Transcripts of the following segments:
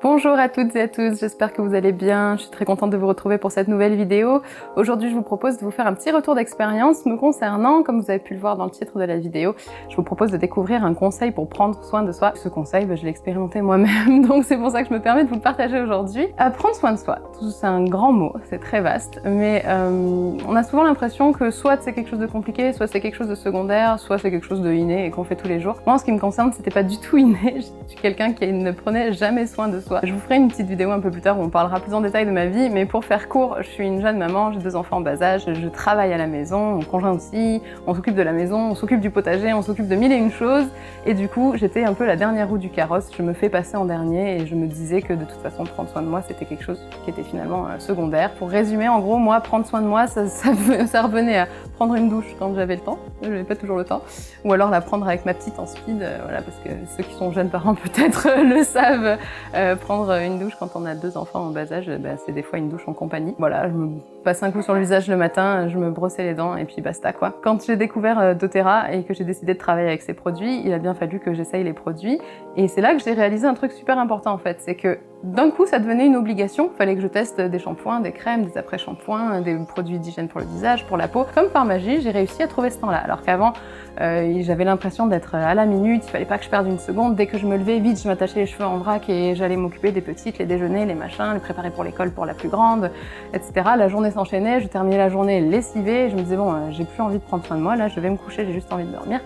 Bonjour à toutes et à tous, j'espère que vous allez bien. Je suis très contente de vous retrouver pour cette nouvelle vidéo. Aujourd'hui, je vous propose de vous faire un petit retour d'expérience me concernant. Comme vous avez pu le voir dans le titre de la vidéo, je vous propose de découvrir un conseil pour prendre soin de soi. Ce conseil, je l'ai expérimenté moi-même, donc c'est pour ça que je me permets de vous le partager aujourd'hui. Prendre soin de soi, c'est un grand mot, c'est très vaste, mais on a souvent l'impression que soit c'est quelque chose de compliqué, soit c'est quelque chose de secondaire, soit c'est quelque chose de inné et qu'on fait tous les jours. Moi, en ce qui me concerne, c'était pas du tout inné. Je suis quelqu'un qui ne prenait jamais soin de soi. Je vous ferai une petite vidéo un peu plus tard où on parlera plus en détail de ma vie, mais pour faire court, je suis une jeune maman, j'ai 2 enfants en bas âge, je travaille à la maison, mon conjoint aussi, on s'occupe de la maison, on s'occupe du potager, on s'occupe de mille et une choses, et du coup, j'étais un peu la dernière roue du carrosse, je me fais passer en dernier, et je me disais que de toute façon, prendre soin de moi, c'était quelque chose qui était finalement secondaire. Pour résumer, en gros, moi, prendre soin de moi, ça revenait à prendre une douche quand j'avais le temps, j'avais pas toujours le temps, ou alors la prendre avec ma petite en speed, voilà, parce que ceux qui sont jeunes parents peut-être le savent, prendre une douche quand on a 2 enfants en bas âge, c'est des fois une douche en compagnie. Voilà, je me passe un coup sur le visage le matin, je me brossais les dents et puis basta quoi. Quand j'ai découvert doTERRA et que j'ai décidé de travailler avec ces produits, il a bien fallu que j'essaye les produits et c'est là que j'ai réalisé un truc super important en fait, c'est que d'un coup ça devenait une obligation, il fallait que je teste des shampoings, des crèmes, des après-shampoings, des produits d'hygiène pour le visage, pour la peau. Comme par magie, j'ai réussi à trouver ce temps-là, alors qu'avant j'avais l'impression d'être à la minute, il fallait pas que je perde une seconde, dès que je me levais vite je m'attachais les cheveux en vrac et j'allais m'occuper des petites, les déjeuners, les machins, les préparer pour l'école pour la plus grande, etc. La journée s'enchaînait, je terminais la journée lessivée, je me disais bon j'ai plus envie de prendre soin de moi, là je vais me coucher, j'ai juste envie de dormir.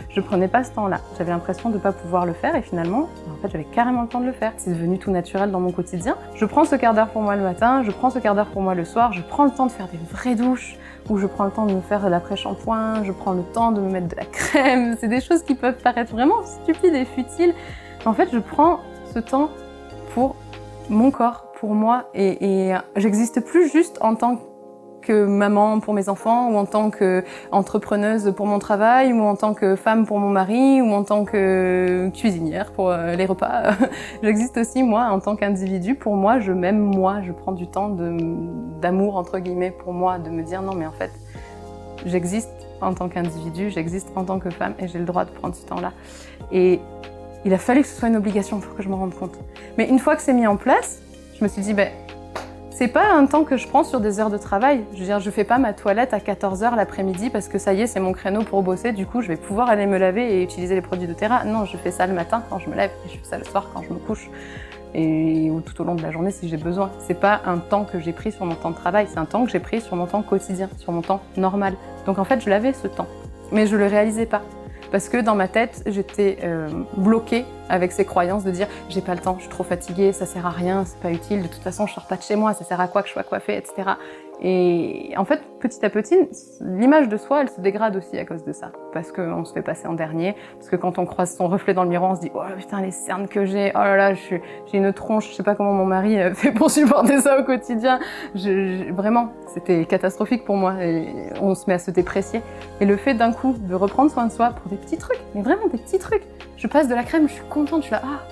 Je prenais pas ce temps-là, j'avais l'impression de pas pouvoir le faire et finalement, en fait j'avais carrément le temps de le faire. C'est devenu tout naturel dans mon quotidien. Je prends ce quart d'heure pour moi le matin, je prends ce quart d'heure pour moi le soir, je prends le temps de faire des vraies douches, où je prends le temps de me faire l'après-shampoing, je prends le temps de me mettre de la crème. C'est des choses qui peuvent paraître vraiment stupides et futiles. En fait, je prends ce temps pour mon corps, pour moi, et j'existe plus juste en tant que maman pour mes enfants, ou en tant qu'entrepreneuse pour mon travail, ou en tant que femme pour mon mari, ou en tant que cuisinière pour les repas. J'existe aussi, moi, en tant qu'individu. Pour moi, je m'aime moi, je prends du temps d'amour, entre guillemets, pour moi, de me dire non, mais en fait, j'existe en tant qu'individu, j'existe en tant que femme, et j'ai le droit de prendre ce temps-là. Et il a fallu que ce soit une obligation pour que je me rende compte. Mais une fois que c'est mis en place, je me suis dit, c'est pas un temps que je prends sur des heures de travail. Je veux dire, je fais pas ma toilette à 14 h l'après-midi parce que ça y est, c'est mon créneau pour bosser, du coup je vais pouvoir aller me laver et utiliser les produits doTERRA. Non, je fais ça le matin quand je me lève et je fais ça le soir quand je me couche. Et tout au long de la journée si j'ai besoin. C'est pas un temps que j'ai pris sur mon temps de travail, c'est un temps que j'ai pris sur mon temps quotidien, sur mon temps normal. Donc en fait, je l'avais ce temps, mais je le réalisais pas. Parce que dans ma tête, j'étais bloquée avec ces croyances de dire j'ai pas le temps, je suis trop fatiguée, ça sert à rien, c'est pas utile, de toute façon je sors pas de chez moi, ça sert à quoi que je sois coiffée, etc. Et en fait, petit à petit, l'image de soi, elle se dégrade aussi à cause de ça. Parce qu'on se fait passer en dernier, parce que quand on croise son reflet dans le miroir, on se dit « Oh putain, les cernes que j'ai, oh là là, j'ai une tronche, je sais pas comment mon mari fait pour supporter ça au quotidien. » Vraiment, c'était catastrophique pour moi, et on se met à se déprécier. Et le fait d'un coup de reprendre soin de soi pour des petits trucs, mais vraiment des petits trucs. Je passe de la crème, je suis contente, je suis là « Ah !»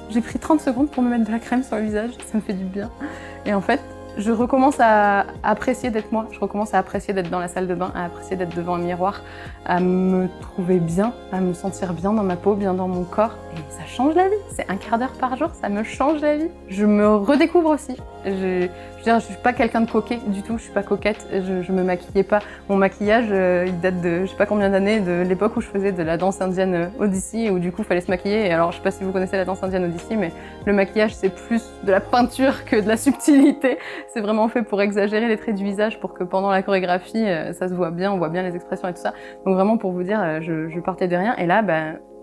J'ai pris 30 secondes pour me mettre de la crème sur le visage, ça me fait du bien. Et en fait, je recommence à apprécier d'être moi, je recommence à apprécier d'être dans la salle de bain, à apprécier d'être devant un miroir, à me trouver bien, à me sentir bien dans ma peau, bien dans mon corps. Et ça change la vie, c'est un quart d'heure par jour, ça me change la vie. Je me redécouvre aussi. Je suis pas quelqu'un de coquet du tout, je suis pas coquette, je me maquillais pas. Mon maquillage, il date de je sais pas combien d'années, de l'époque où je faisais de la danse indienne Odyssey, où du coup il fallait se maquiller. Et alors je sais pas si vous connaissez la danse indienne Odyssey, mais le maquillage c'est plus de la peinture que de la subtilité. C'est vraiment fait pour exagérer les traits du visage, pour que pendant la chorégraphie, ça se voit bien, on voit bien les expressions et tout ça. Donc vraiment pour vous dire, je partais de rien, et là,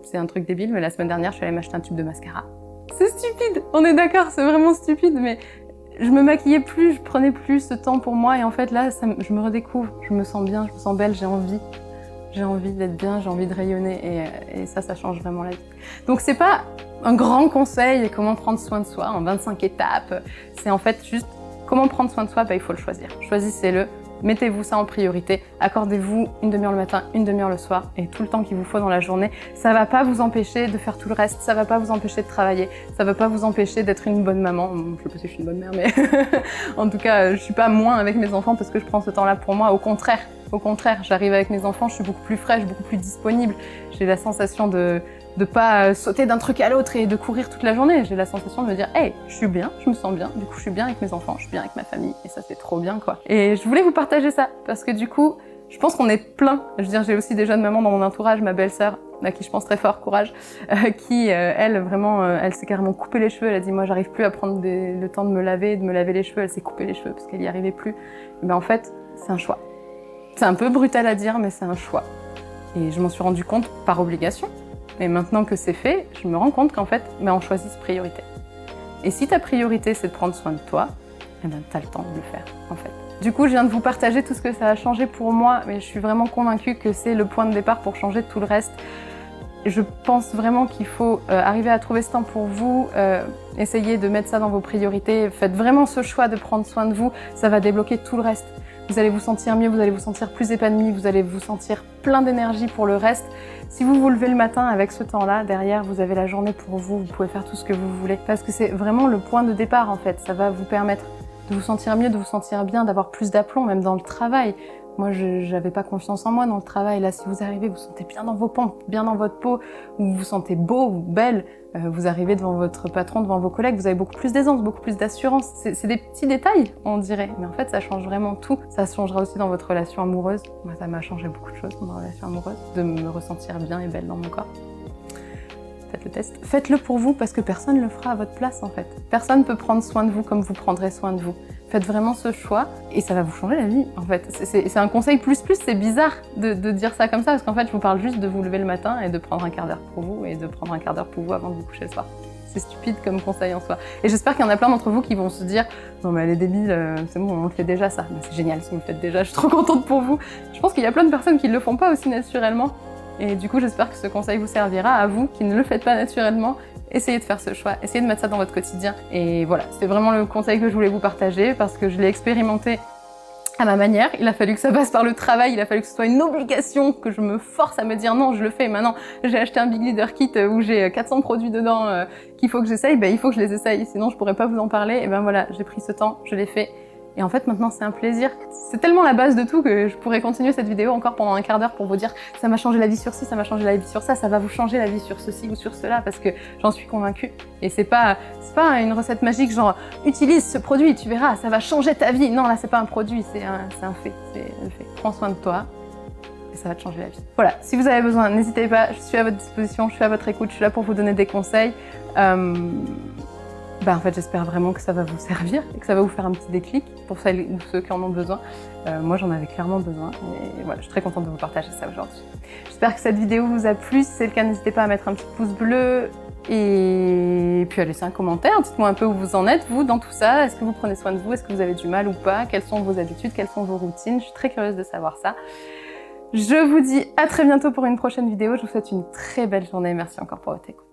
c'est un truc débile, mais la semaine dernière, je suis allée m'acheter un tube de mascara. C'est stupide, on est d'accord, c'est vraiment stupide, mais je me maquillais plus, je prenais plus ce temps pour moi, et en fait là, je me redécouvre, je me sens bien, je me sens belle, j'ai envie d'être bien, j'ai envie de rayonner, et ça change vraiment la vie. Donc c'est pas un grand conseil, comment prendre soin de soi en 25 étapes, c'est en fait juste comment prendre soin de soi, il faut le choisir. Choisissez-le, mettez-vous ça en priorité, accordez-vous une demi-heure le matin, une demi-heure le soir, et tout le temps qu'il vous faut dans la journée. Ça va pas vous empêcher de faire tout le reste, ça va pas vous empêcher de travailler, ça va pas vous empêcher d'être une bonne maman. Je sais pas si je suis une bonne mère, mais en tout cas, je suis pas moins avec mes enfants parce que je prends ce temps-là pour moi, au contraire, j'arrive avec mes enfants, je suis beaucoup plus fraîche, beaucoup plus disponible. J'ai la sensation de pas sauter d'un truc à l'autre et de courir toute la journée. J'ai la sensation de me dire « Hey, je suis bien, je me sens bien, du coup je suis bien avec mes enfants, je suis bien avec ma famille, et ça c'est trop bien quoi. » Et je voulais vous partager ça, parce que du coup, je pense qu'on est plein. Je veux dire, j'ai aussi des jeunes mamans dans mon entourage, ma belle-sœur, à qui je pense très fort, courage, qui, elle, vraiment, elle s'est carrément coupé les cheveux. Elle a dit, moi, j'arrive plus à prendre le temps de me laver les cheveux. Elle s'est coupé les cheveux parce qu'elle y arrivait plus. Mais en fait, c'est un choix. C'est un peu brutal à dire, mais c'est un choix. Et je m'en suis rendu compte par obligation. Mais maintenant que c'est fait, je me rends compte qu'en fait, on choisit ses priorités. Et si ta priorité, c'est de prendre soin de toi, eh ben, t'as le temps de le faire, en fait. Du coup, je viens de vous partager tout ce que ça a changé pour moi, mais je suis vraiment convaincue que c'est le point de départ pour changer tout le reste. Je pense vraiment qu'il faut arriver à trouver ce temps pour vous, essayez de mettre ça dans vos priorités, faites vraiment ce choix de prendre soin de vous, ça va débloquer tout le reste. Vous allez vous sentir mieux, vous allez vous sentir plus épanoui, vous allez vous sentir plein d'énergie pour le reste. Si vous vous levez le matin avec ce temps-là, derrière, vous avez la journée pour vous, vous pouvez faire tout ce que vous voulez. Parce que c'est vraiment le point de départ, en fait. Ça va vous permettre de vous sentir mieux, de vous sentir bien, d'avoir plus d'aplomb, même dans le travail. Moi, j'avais pas confiance en moi dans le travail. Là, si vous arrivez, vous sentez bien dans vos pompes, bien dans votre peau, vous vous sentez beau ou belle, vous arrivez devant votre patron, devant vos collègues, vous avez beaucoup plus d'aisance, beaucoup plus d'assurance. C'est des petits détails, on dirait. Mais en fait, ça change vraiment tout. Ça changera aussi dans votre relation amoureuse. Moi, ça m'a changé beaucoup de choses dans ma relation amoureuse, de me ressentir bien et belle dans mon corps. Faites le test. Faites-le pour vous parce que personne ne le fera à votre place en fait. Personne ne peut prendre soin de vous comme vous prendrez soin de vous. Faites vraiment ce choix et ça va vous changer la vie en fait. C'est un conseil plus, c'est bizarre de dire ça comme ça parce qu'en fait je vous parle juste de vous lever le matin et de prendre un quart d'heure pour vous et de prendre un quart d'heure pour vous avant de vous coucher le soir. C'est stupide comme conseil en soi. Et j'espère qu'il y en a plein d'entre vous qui vont se dire « Non mais elle est débile, c'est bon, on le fait déjà ça. » C'est génial si vous le faites déjà, je suis trop contente pour vous. Je pense qu'il y a plein de personnes qui ne le font pas aussi naturellement. Et du coup, j'espère que ce conseil vous servira à vous qui ne le faites pas naturellement. Essayez de faire ce choix, essayez de mettre ça dans votre quotidien. Et voilà, c'est vraiment le conseil que je voulais vous partager parce que je l'ai expérimenté à ma manière. Il a fallu que ça passe par le travail, il a fallu que ce soit une obligation, que je me force à me dire non, je le fais. Maintenant, j'ai acheté un Big Leader Kit où j'ai 400 produits dedans qu'il faut que j'essaye. Ben, il faut que je les essaye, sinon je pourrais pas vous en parler. Et ben voilà, j'ai pris ce temps, je l'ai fait. Et en fait, maintenant, c'est un plaisir. C'est tellement la base de tout que je pourrais continuer cette vidéo encore pendant un quart d'heure pour vous dire ça m'a changé la vie sur ci, ça m'a changé la vie sur ça va vous changer la vie sur ceci ou sur cela parce que j'en suis convaincue. Et c'est pas une recette magique genre utilise ce produit, tu verras, ça va changer ta vie. Non, là, c'est pas un produit, c'est un fait. C'est le fait. Prends soin de toi et ça va te changer la vie. Voilà, si vous avez besoin, n'hésitez pas, je suis à votre disposition, je suis à votre écoute, je suis là pour vous donner des conseils. En fait, j'espère vraiment que ça va vous servir et que ça va vous faire un petit déclic pour celles ou ceux qui en ont besoin. Moi, j'en avais clairement besoin et voilà, je suis très contente de vous partager ça aujourd'hui. J'espère que cette vidéo vous a plu. Si c'est le cas, n'hésitez pas à mettre un petit pouce bleu et puis à laisser un commentaire. Dites-moi un peu où vous en êtes, vous, dans tout ça. Est-ce que vous prenez soin de vous? Est-ce que vous avez du mal ou pas? Quelles sont vos habitudes? Quelles sont vos routines? Je suis très curieuse de savoir ça. Je vous dis à très bientôt pour une prochaine vidéo. Je vous souhaite une très belle journée. Merci encore pour votre écoute.